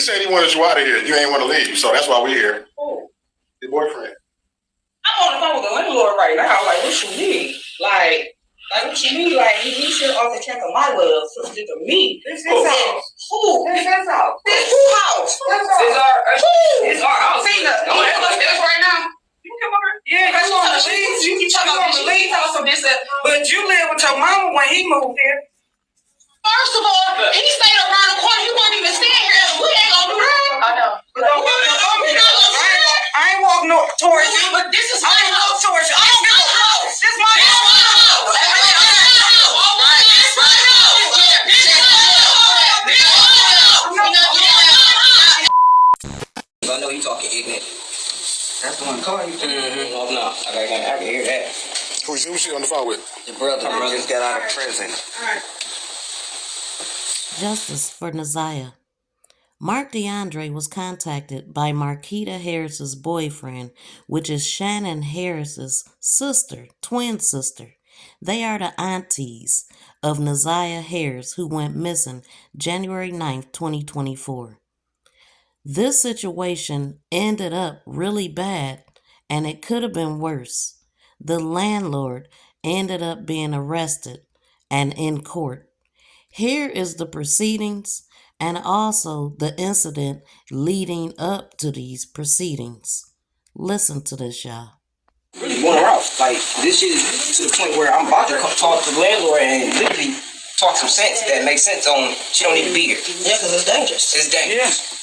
said he wanted you out of here. You ain't want to leave, so that's why we're here. Oh. Your boyfriend. I'm on the phone with the landlord right now. Like, what you need? Like what you need? Like, he should off the check of my love, sister to me. This is house. Who? This is house. This house. It's our house. See, look, you come upstairs right now. You come over. Yeah, that's what I'm saying. You keep talking about me. Tell us some this, but you lived with your mama when he moved here. First of all, he stayed around the corner. He wasn't even staying here. We ain't gonna do that. I know. I ain't walking towards you. But this is my house. Towards you. I don't give a fuck. This is my house. I know you talking ignorant. That's the one calling you. No, I can hear that. Who's she on the phone with? Your brother just got out of prison. Justice for ZIYAH. Mark DeAndre was contacted by Marquita Harris's boyfriend, which is Shannon Harris's sister, twin sister. They are the aunties of ZIYAH Harris, who went missing January 9th, 2024. This situation ended up really bad, and it could have been worse. The landlord ended up being arrested and in court. Here is the proceedings and also the incident leading up to these proceedings. Listen to this, y'all. Really going around. Like, this shit is to the point where I'm about to talk to the landlord and literally talk some sense that makes sense on she don't need to be here. Yeah, because it's dangerous. It's dangerous.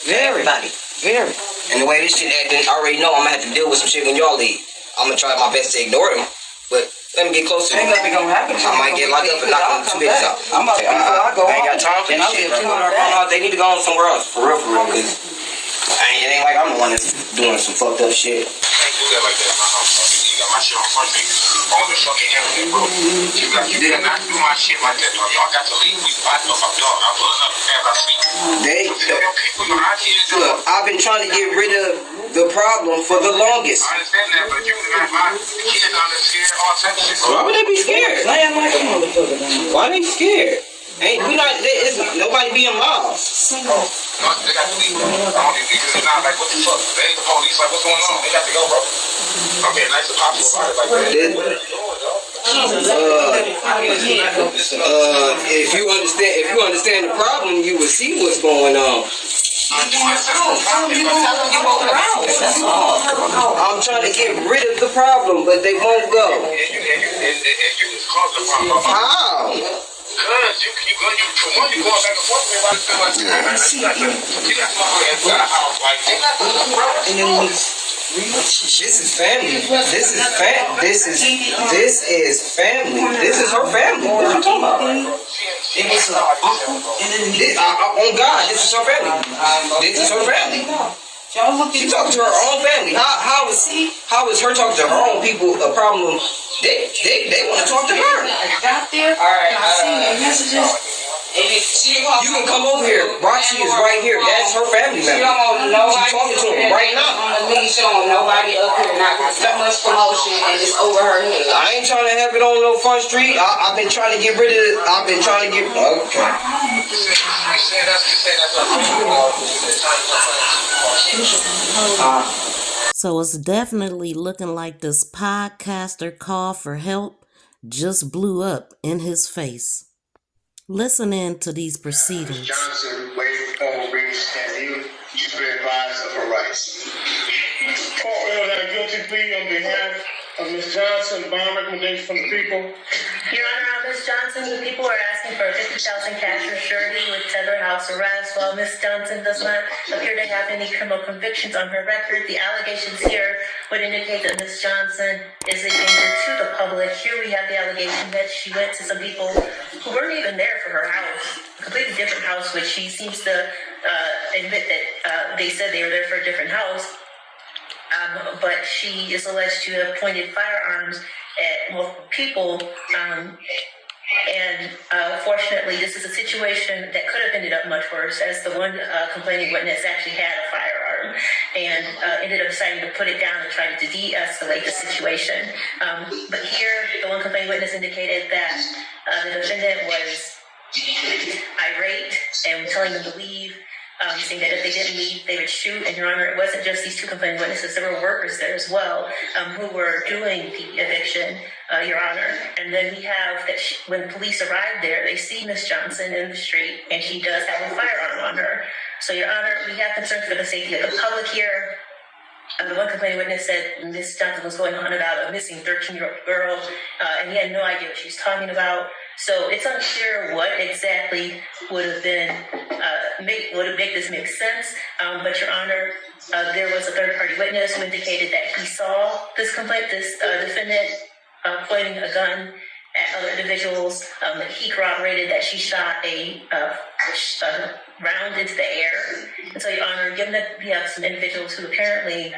Yeah. Everybody. Very. And the way this shit acting, I already know I'm gonna have to deal with some shit when y'all leave. I'm gonna try my best to ignore them, but let me get closer. Ain't nothing gonna happen. I might get locked up and knock them 2 days out. I'm about to I ain't got time for this shit, bro. They need to go on somewhere else, for real, because it ain't like I'm the one that's doing some fucked up shit. I can't do that like that in my house, bro. You got my shit on front page. On the fucking internet, bro. You cannot do my shit like that, dog. Y'all got to leave. I know I'm dog. I'm pulling up as I speak. Look, I've been trying to get rid of the problem for the longest. I understand that, but you got my kids on this scared, all type of shit. Why would they be scared? Why they scared? It's nobody being lost. They got to leave, bro. I don't even think it's not like, what the fuck? They ain't the police, like, what's going on? They got to go, bro. I'm getting nice and possible about it, like that. If you understand the problem, you will see what's going on. I'm trying to get rid of the problem, but they won't go. How? Because you going back and forth with me like you got somebody inside the house, like, they got to look, bro. This is family. This is family. This is her family. What are you talking about? Oh God, this is her family. This is her family. She talking to her own family. How is her talking to her own people a problem? They want to talk to her. Got there. All right. I seen the messages. You can come over here. Roxy is right here. That's her family member. She's talking to him right now. On the leash on nobody up here, not so much promotion, and it's over her head. I ain't trying to have it on no front street. I've been trying to get rid of it. I've been trying to get. Okay. So it's definitely looking like this podcaster call for help just blew up in his face. Listen in to these proceedings. Johnson waived formal briefs and he's been advised of her rights. Court will have a guilty plea on behalf of Ms. Johnson. Bond recommendation from the people. Your Honor, Ms. Johnson, the people are asking for a $50,000 cash for surety with tether house arrest. While Ms. Johnson does not appear to have any criminal convictions on her record, the allegations here would indicate that Ms. Johnson is a danger to the public. Here we have the allegation that she went to some people who weren't even there for her house, a completely different house, which she seems to admit that they said they were there for a different house. But she is alleged to have pointed firearms at multiple people, and fortunately, this is a situation that could have ended up much worse, as the one complaining witness actually had a firearm and ended up deciding to put it down and try to de-escalate the situation. But here, the one complaining witness indicated that the defendant was irate and telling them to leave. saying that if they didn't leave, they would shoot. And Your Honor, it wasn't just these two complaining witnesses. There were workers there as well who were doing the eviction, Your Honor. And then we have that when police arrived there, they see Miss Johnson in the street, and she does have a firearm on her. So, Your Honor, we have concerns for the safety of the public here. The one complaining witness said Miss Johnson was going on about a missing 13-year-old girl, and he had no idea what she was talking about. So it's unclear what exactly would have been make this make sense. But Your Honor, there was a third-party witness who indicated that he saw this defendant pointing a gun at other individuals. He corroborated that she shot a round into the air. And so, Your Honor, given that we have some individuals who apparently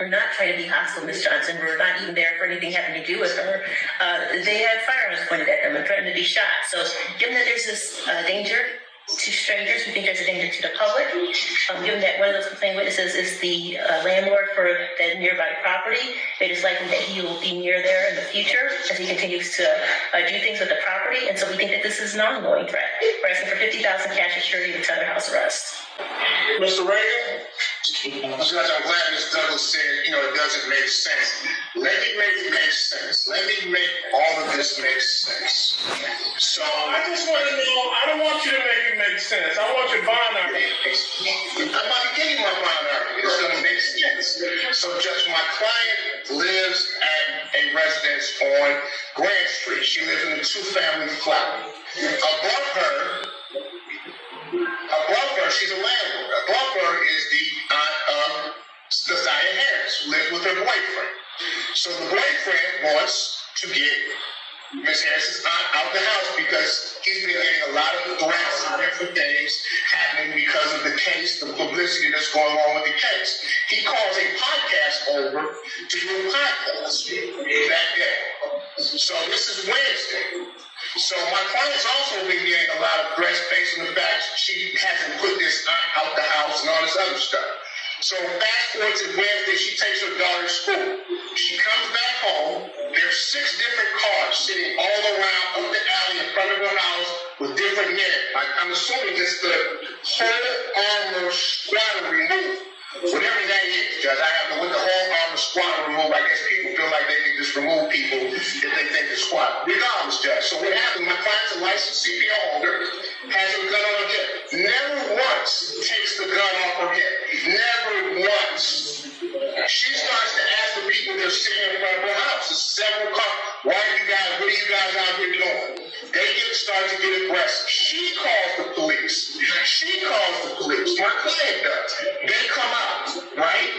were not trying to be hostile to Ms. Johnson, were not even there for anything having to do with her, they had firearms pointed at them and threatened to be shot. So given that there's this danger to strangers, we think there's a danger to the public. Given that one of those complaining witnesses is the landlord for the nearby property, it is likely that he will be near there in the future as he continues to do things with the property. And so we think that this is an ongoing threat. We're asking for $50,000 cash and surety with other house arrest. Mr. Reagan? Judge, I'm glad Ms. Douglas said, it doesn't make sense. Let me make it make sense. Let me make all of this make sense. So I just want to know, I don't want you to make it make sense. I want your bond argument. I'm about to give you my bond argument. It's going to make sense. So, Judge, my client lives at a residence on Grand Street. She lives in a two-family flat. Above her, she's a landlord. Above her is the aunt of ZIYAH Harris, who lives with her boyfriend. So the boyfriend wants to get Miss Harris's aunt out the house because he's been getting a lot of threats and different things happening because of the case, the publicity that's going on with the case. He calls a podcast over to do a podcast that day. So this is Wednesday. So my client's also been getting a lot of threats based on the fact she hasn't put this aunt out the house and all this other stuff. So fast forward to Wednesday, she takes her daughter to school. She comes back home. There's 6 different cars sitting all around up the alley in front of her house with different men. I'm assuming it's the whole armor squad removed. Whatever that is, Judge, I have to with the whole armor squad removed. I guess people feel like they can just remove people if they think the squad. Regardless, Judge. So what happened? My client's a licensed CPO holder, has a gun on her hip. Never once takes the gun off her hip. Never once. She starts to ask the people that are sitting in front of her house. There's several cars. What are you guys out here doing? They start to get aggressive. She calls the police. My client does. They come out, right?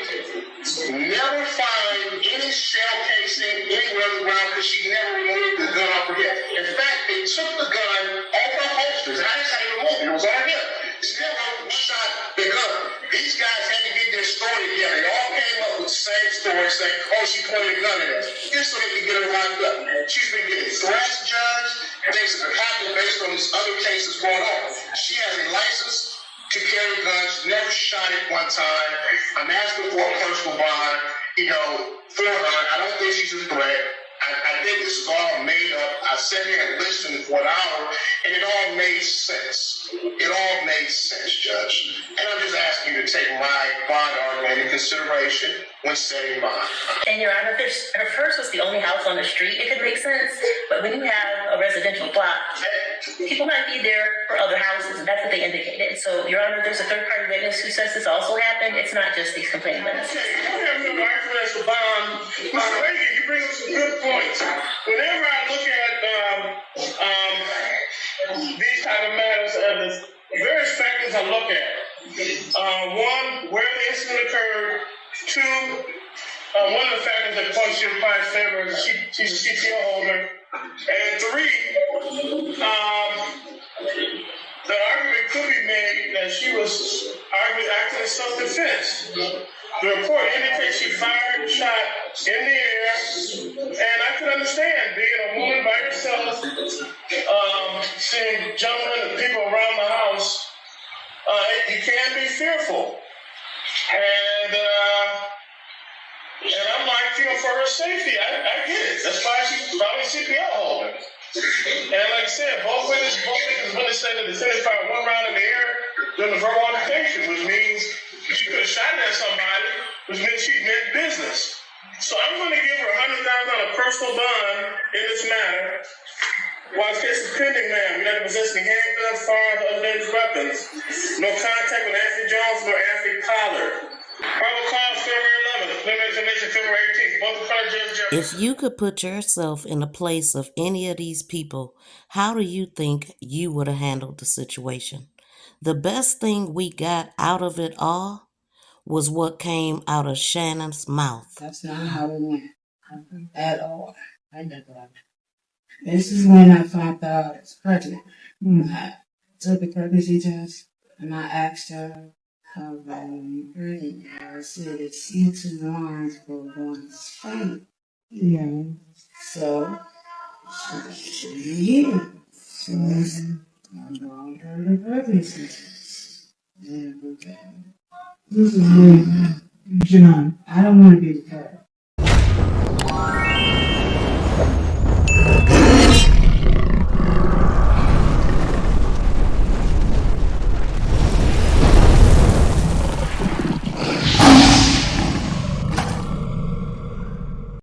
Never find any shell casing anywhere on the ground because she never removed the gun off her hip. In fact, they took the gun off her holsters. I didn't say remove it. It was on her hip. Still shot the gun. These guys had to get their story together. They all came up with the same story saying, she pointed a gun at us. Just so they could get her locked up. She's been getting threats, Judge. Things that have happened based on these other cases going on. She has a license to carry guns, never shot it one time. I'm asking for a personal bond, for her. I don't think she's a threat. I think this is all made up. I sat here and listened for an hour, and it all made sense. Judge. And I'm just asking you to take my bond argument into consideration when setting bond. And Your Honor, her first was the only house on the street. It could make sense, but when you have a residential block, people might be there for other houses, and that's what they indicated. So, Your Honor, there's a third-party witness who says this also happened. It's not just these complaining witnesses. Okay, I have no arguments for bond. Mr. Reagan, you bring up some good points. Whenever I look at these type of matters, there's various factors I look at. 1, where the incident occurred. 2, one of the factors that points to your client's favor is she's a CPO holder. And 3, the argument could be made that she was acting in self-defense. The report indicates she fired a shot in the air, and I can understand being a woman by herself, seeing gentlemen and people around the house, you can be fearful. And I'm like, for her safety, I get it. That's why she's probably a CPO holder. And like I said, both witnesses say that the defendant fired one round in the air during the verbal altercation, which means she could have shot it at somebody, which means she meant business. So I'm going to give her $100,000 personal bond in this matter. While this case is pending, ma'am, you're not possessing handguns, firearms, or other dangerous weapons. No contact with Anthony Jones nor Anthony Pollard. Probable cause February 11th. Preliminary examination February 18th. Both the front judge. If you could put yourself in the place of any of these people, how do you think you would have handled the situation? The best thing we got out of it all was what came out of Shannon's mouth. That's not how it went at all. This is when I found out I was pregnant. I took the pregnancy test and I asked her how I'm pregnant. I said it's into the lines for one spine. Yeah. So, yeah. So, I'm going to the pregnancy test. Yeah, okay. This is weird. John, I don't want to be the parent.